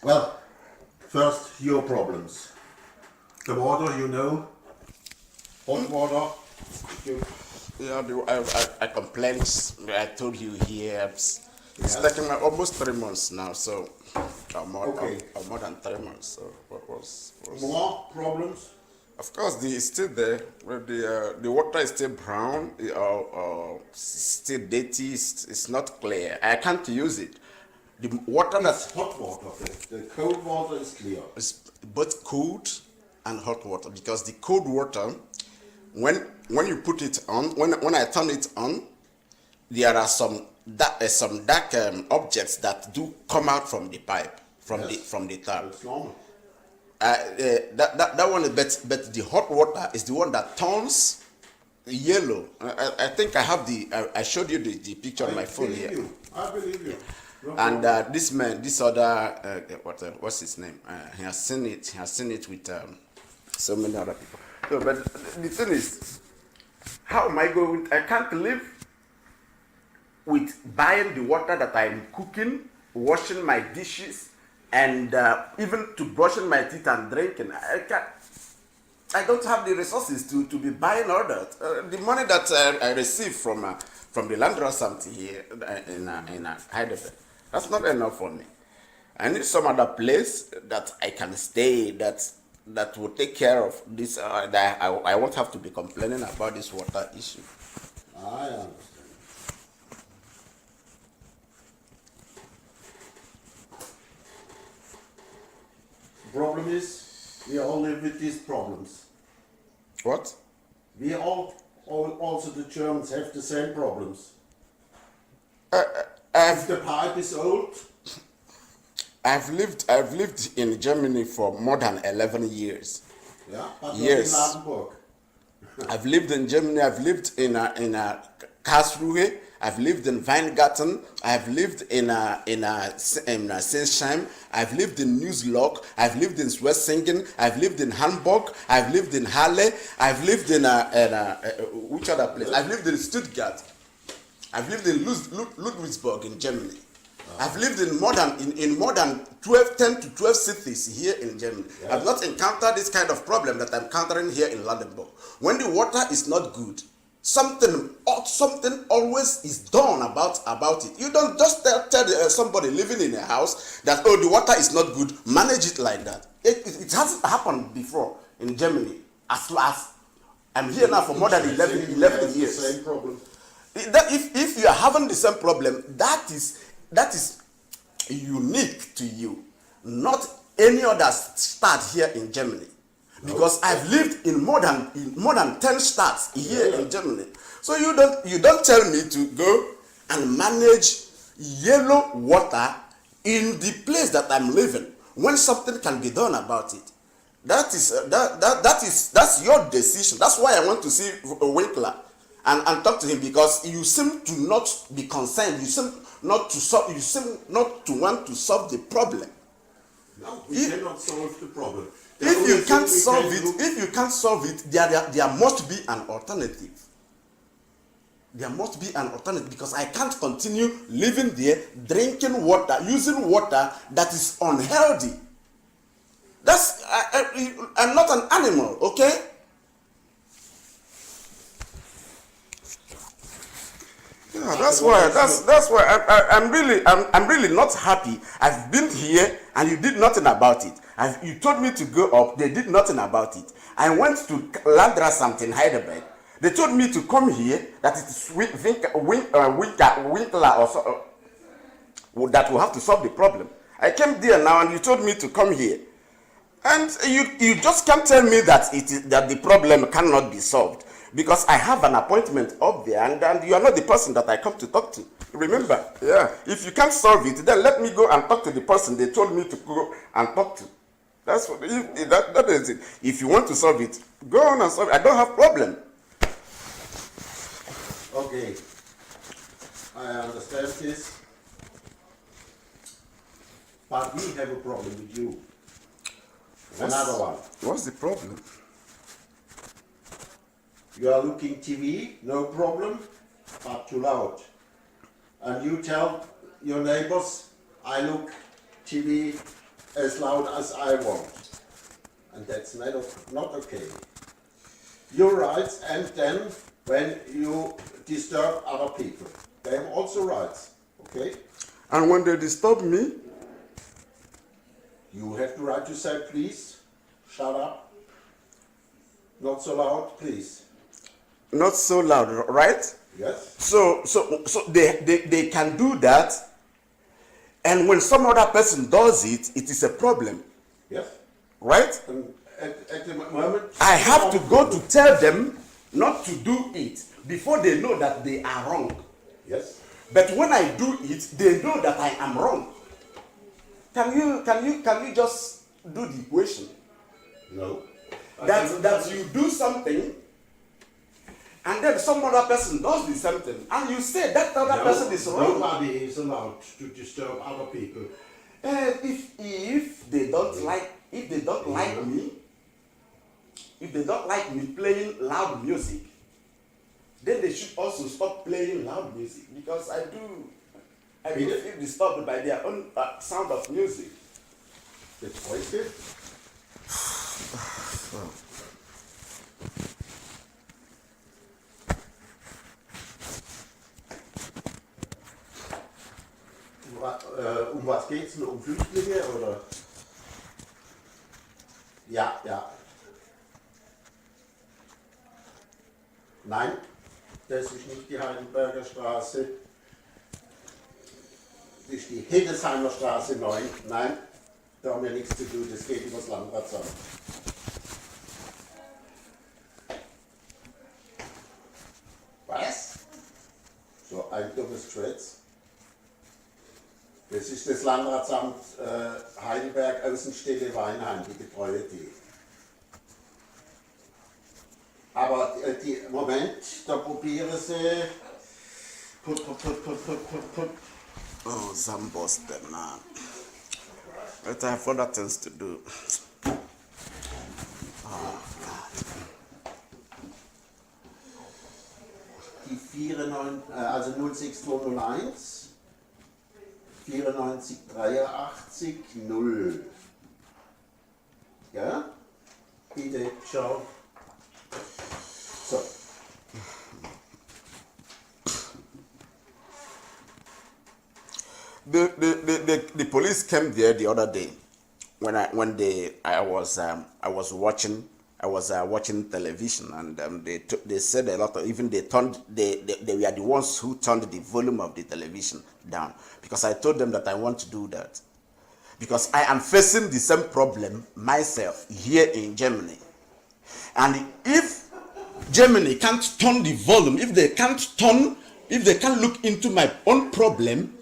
Well, first your problems. The water, you know, hot water. You, Yeah, I complained. I told you here. It's yes. taking almost 3 months now, so Okay. more than 3 months. So what was More problems. of course it's still there. But the water is still brown, still dirty. It's not clear. I can't use it. The water that It's hot water. The cold water is clear. is both cold and hot water, because the cold water, when you put it on, when I turn it on, there are some dark objects that do come out from the pipe, from the tap. It's normal. That one is but the hot water is the one that turns yellow. I think I have I showed you the picture on my phone here. I believe you. No And problem. this other what's his name? He has seen it. He has seen it with so many other people. So, but the thing is, how am I going? I can't live with buying the water that I'm cooking, washing my dishes, and even to brushing my teeth and drinking. I don't have the resources to be buying all that. The money that I receive from the landlord here in Heidelberg, that's not enough for me. I need some other place that I can stay, that will take care of this. That I won't have to be complaining about this water issue. I understand. The problem is, we all live with these problems. What? We all also the Germans have the same problems. If the pipe is old, I've lived in Germany for more than 11 years. yeah, but Yes. not in Ladenburg. I've lived in Germany. I've lived in Karlsruhe. I've lived in Weingarten. I've lived in Sinsheim. I've lived in Newslock. I've lived in Swessingen. I've lived in Hamburg. I've lived in Halle. I've lived in which other place? I've lived in Stuttgart. I've lived in Ludwigsburg in Germany. I've lived in more than 10 to 12 cities here in Germany. Yeah. I've not encountered this kind of problem that I'm encountering here in Ladenburg. When the water is not good, something always is done about it. You don't just tell somebody living in a house that, oh, the water is not good, manage it like that. It hasn't happened before in Germany. As I'm here now for more than 11 years. The same problem. That if you are having the same problem, that is unique to you, not any other state here in Germany. Because I've lived in more than 10 states here in Germany. So you don't tell me to go and manage yellow water in the place that I'm living when something can be done about it. That's your decision. That's why I want to see Winkler and talk to him, because you seem to not be concerned. You seem not to want to solve the problem. No, we cannot solve the problem. If you can't solve it, there must be an alternative. There must be an alternative, because I can't continue living there, drinking water, using water that is unhealthy. I'm not an animal, okay? Yeah, that's why I'm really not happy. I've been here and you did nothing about it. You told me to go up, they did nothing about it. I went to Landratsamt in Heidelberg. They told me to come here, that it is Winkler or so, that will have to solve the problem. I came there now and you told me to come here. And you just can't tell me that that the problem cannot be solved, because I have an appointment up there, and you are not the person that I come to talk to. Remember? Yeah. If you can't solve it, then let me go and talk to the person they told me to go and talk to. That's what that is it. If you want to solve it, go on and solve it. I don't have problem. Okay, I understand this, but we have a problem with you. Another one. What's the problem? You are looking TV, no problem, but too loud. And you tell your neighbors, I look TV as loud as I want. And that's not okay. Your rights, and then when you disturb other people, they have also rights, okay? And when they disturb me, You have the right to say, please, shut up, not so loud, please. not so loud, right? Yes? So they can do that, and when some other person does it, it is a problem, Yes? right? And at the moment... I have to go to tell them not to do it before they know that they are wrong. Yes? But when I do it, they know that I am wrong. Can you just do the equation? No. That you do something, and then some other person does the same thing, and you say that other person is wrong. Nobody is allowed to disturb other people. If they don't like me, if they don't like me playing loud music, then they should also stop playing loud music, because I do feel disturbed by their own sound of music. That's wasted. Was geht's denn? Um Flüchtlinge oder? Ja, ja. Nein, das ist nicht die Heidelberger Straße. Das ist die Hildesheimer Straße 9. Nein, da haben wir nichts zu tun, das geht übers Landratsamt. Was? So ein dummes Geschwätz. Das ist das Landratsamt Heidelberg, Außenstelle Weinheim, die betreue die. Aber Moment, da probieren sie. Put. Oh, some Boston, man. But I have other things to do. Oh, God. Die 94, also 06201. 94 83 0. Ja? Bitte, schau. So. The police came there the other day when I was watching television, and they said a lot of, even they were the ones who turned the volume of the television down, because I told them that I want to do that because I am facing the same problem myself here in Germany. And if Germany can't turn the volume, if they can't look into my own problem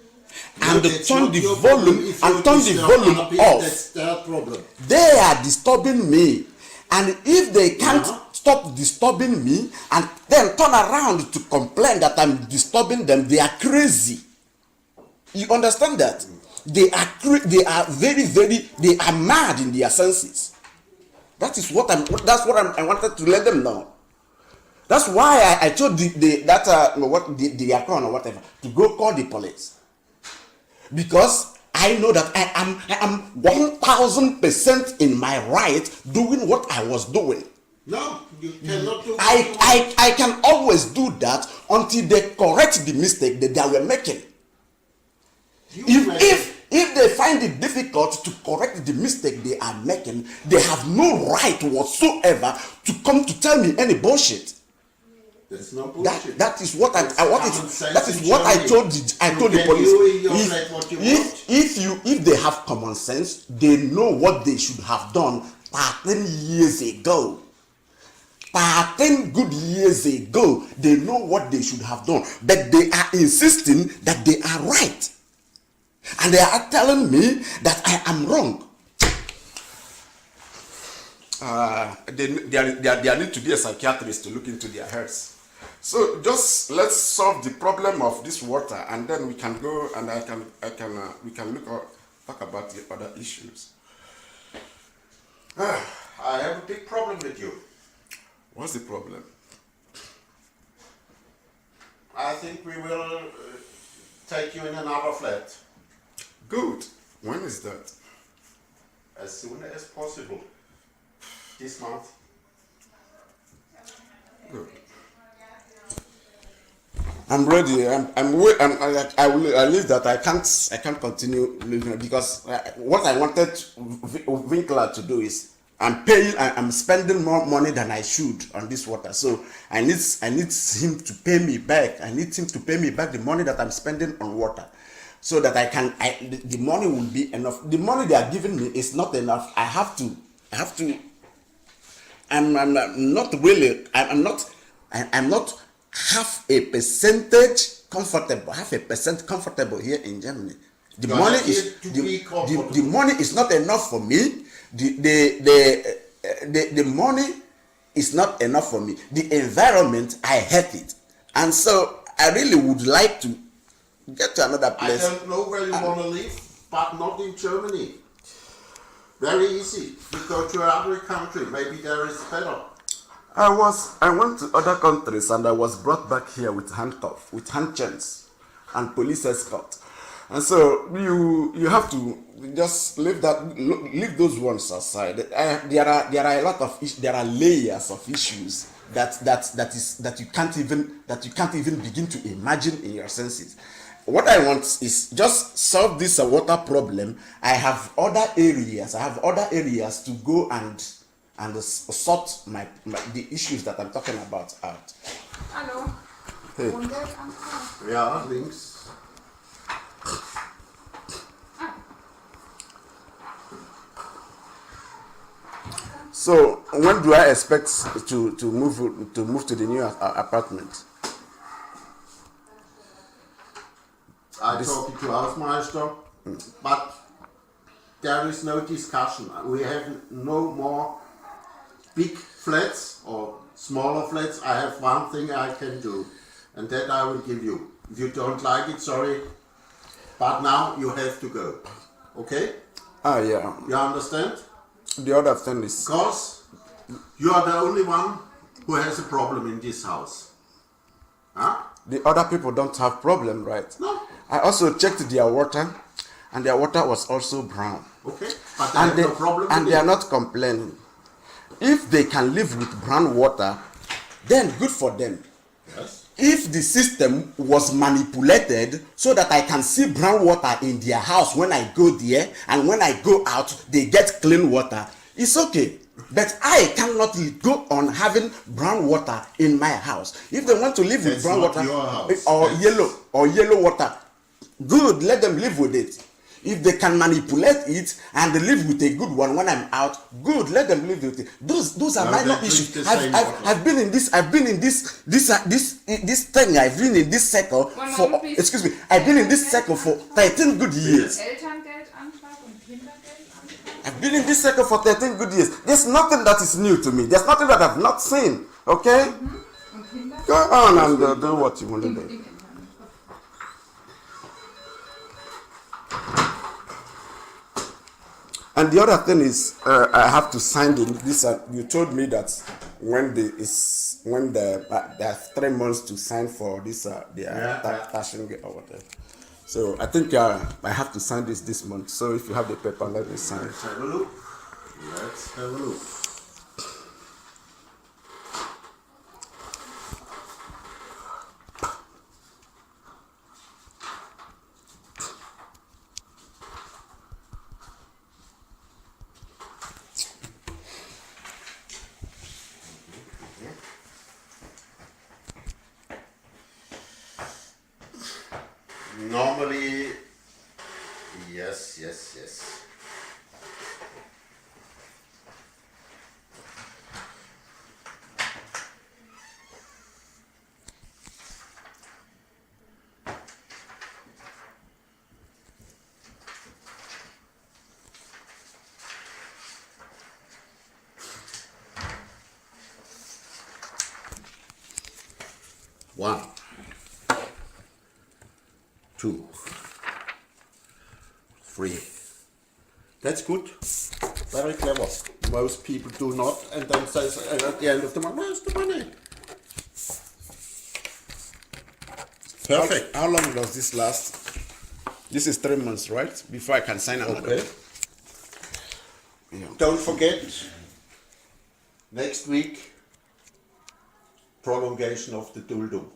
and turn the volume off, that's their problem. they are disturbing me. And if they can't stop disturbing me and then turn around to complain that I'm disturbing them, they are crazy. You understand that? They are mad in their senses. That's what I wanted to let them know. That's why I told the account or whatever to go call the police, because I know that I am 1000% in my right doing what I was doing. No, you cannot do I can always do that until they correct the mistake that they were making. If they find it difficult to correct the mistake they are making, they have no right whatsoever to come to tell me any bullshit. That's not bullshit. That is what I told the police. If they have common sense, they know what they should have done 13 years ago. 13 good years ago, they know what they should have done, but they are insisting that they are right, and they are telling me that I am wrong. There need to be a psychiatrist to look into their heads. So just let's solve the problem of this water, and then we can go and we can talk about the other issues. I have a big problem with you. What's the problem? I think we will take you in another flat. Good. When is that? as soon as possible. This month. Good. I'm ready. I leave that. I can't continue living because what I wanted Winkler to do is I'm spending more money than I should on this water. So I need him to pay me back. I need him to pay me back the money that I'm spending on water, so that the money will be enough. The money they are giving me is not enough. I have to. I'm not really. I'm not half a percentage comfortable. Half a percent comfortable here in Germany. The money is not enough for me. The money is not enough for me. The environment, I hate it, and so I really would like to get to another place. I don't know where you want to live, but not in Germany. Very easy. You go to another country. Maybe there is better. I went to other countries and I was brought back here with handcuffs, with hand chains, and police escort. And so you have to just leave those ones aside. There are a lot of there are layers of issues that you can't even begin to imagine in your senses. What I want is just solve this water problem. I have other areas to go and sort the issues that I'm talking about out. Hallo. Hey. Ja, links. So when do I expect to move to the new apartment? I talked to Hausmeister, but there is no discussion. We have no more big flats or smaller flats. I have one thing I can do, and that I will give you. If you don't like it, sorry, but now you have to go. Okay? Yeah. You understand? The other thing is, Because you are the only one who has a problem in this house. Huh? the other people don't have problem, right? No. I also checked their water, and their water was also brown. Okay, but I have no problem and with they it. are not complaining. If they can live with brown water, then good for them. Yes. If the system was manipulated so that I can see brown water in their house when I go there, and when I go out, they get clean water, it's okay. But I cannot go on having brown water in my house. If they want to live with That's brown not water your house. or That's- yellow water, good, let them live with it. If they can manipulate it and they live with a good one when I'm out, good, let them live with it. Those are No, minor they drink issues. the same water. I've been in this thing. I've been in this circle One for moment, please. excuse me. I've been in this circle for 13 good years. Elterngeldantrag und Kindergeldantrag. I've been in this circle for 13 good years. There's nothing that is new to me. There's nothing that I've not seen. Okay? Und Kinder? Go on and do what you want to do. Im Internet. And the other thing is, I have to sign this. You told me that there are 3 months to sign for this, tashing or whatever. So I think I have to sign this month. So if you have the paper, let me sign it. Let's have a look. Let's have a look. Normally, yes. One, two, three. That's good. Very clever. Most people do not, and then says at the end of the month, where's the money? Perfect. How long does this last? This is 3 months, right? Before I can sign another. Okay. don't forget, next week, prolongation of the Duldum.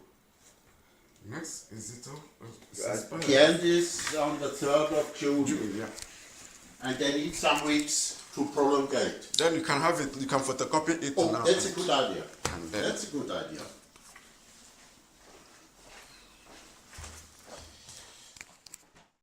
Next, is it all? The end is on the 3rd of June, Yeah. and they need some weeks to prolongate. Then you can have it, you can photocopy it Oh, now. that's a good idea. And then- That's a good idea.